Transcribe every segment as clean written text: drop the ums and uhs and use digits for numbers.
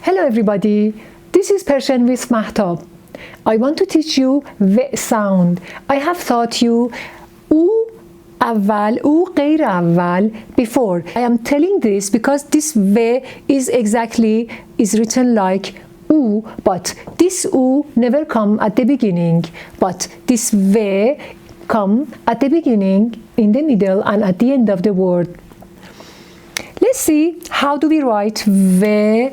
Hello everybody, this is Persian with Mahtab. I want to teach you V sound. I have taught you U أول, U غیر أول before. I am telling this because this V is written like U, but this U never come at the beginning, but this V come at the beginning, in the middle, and at the end of the word. Let's see how do we write V.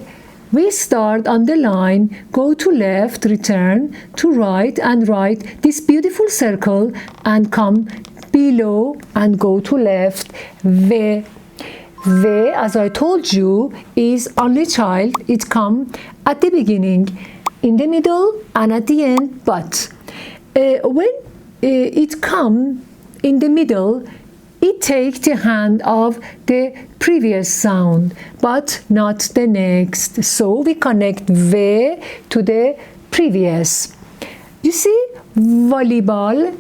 We start on the line, go to left, return to right, and write this beautiful circle and come below and go to left. V. V, as I told you, is only child. It comes at the beginning, in the middle, and at the end. But when it comes in the middle, it takes the hand of the previous sound, but not the next. So we connect V to the previous. You see, volleyball,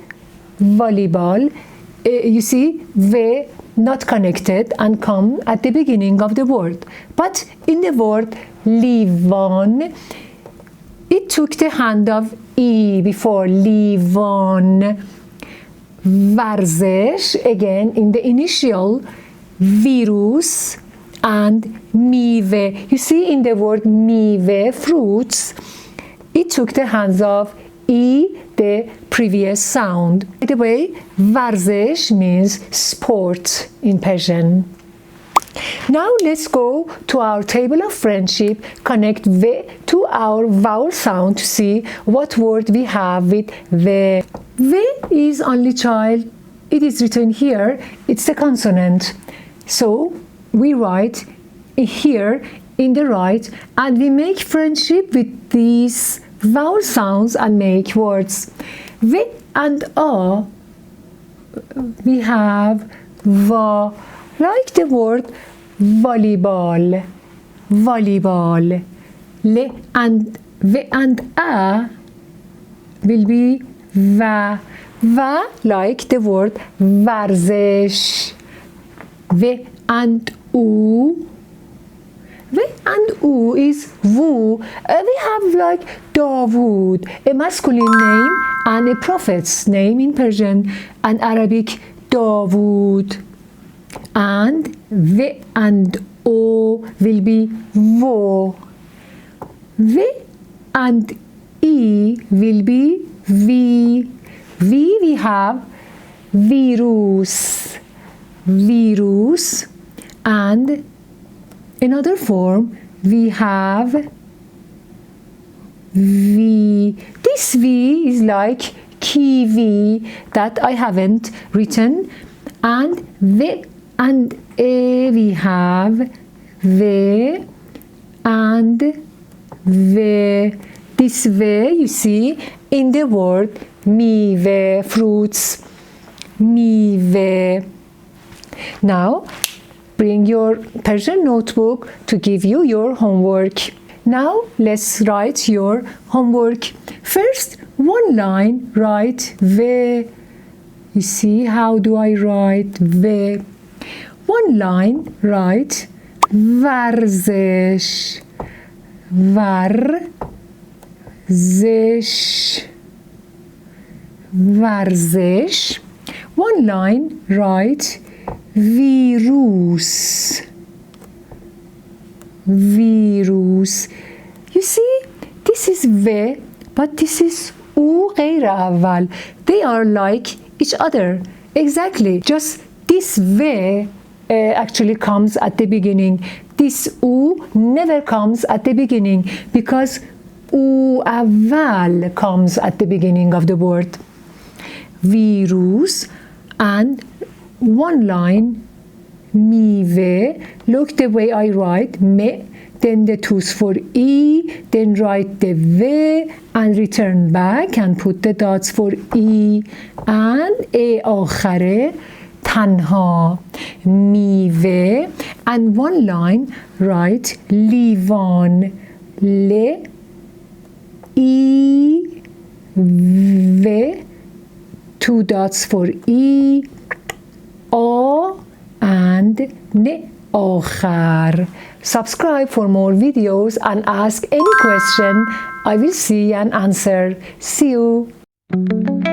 you see, V not connected and come at the beginning of the word. But in the word لیوان, it took the hand of E before, لیوان. ورزش, again in the initial, virus, and میوه. You see in the word میوه, fruits, it took the hands of E, the previous sound. By the way, ورزش means sport in Persian. Now let's go to our table of friendship, connect V to our vowel sound to see what word we have with V. V is only child. It is written here. It's the consonant. So we write here in the right, and we make friendship with these vowel sounds and make words. V and A, we have Va, like the word volleyball, volleyball. Le and V and A will be Va, Va, like the word ورزش. V and U, V and U is Vu. We have like Dawood, a masculine name and a prophet's name in Persian, and Arabic Dawood. And V and O will be Vo. V and E will be V. V, we have virus, virus, and another form we have V. This V is like kiwi that I haven't written, and V and A we have V and V. This V you see in the word میوه, fruits, میوه. Now bring your Persian notebook to give you your homework. Now let's write your homework. First, one line, write V. You see, how do I write V? One line, write ورزش, ورزش, ورزش. One line, write virus, virus. You see, this is V, but this is U غیر أول. They are like each other. Exactly. Just this V actually comes at the beginning. This U never comes at the beginning because U أول comes at the beginning of the word. Virus, and one line میوه. Look the way I write me, then the tooth for E, then write the V and return back and put the dots for E, and A آخره تنها میوه, and one line write لیوان, ل E V, two dots for E, O and N آخر. Subscribe for more videos and ask any question. I will see and answer. See you.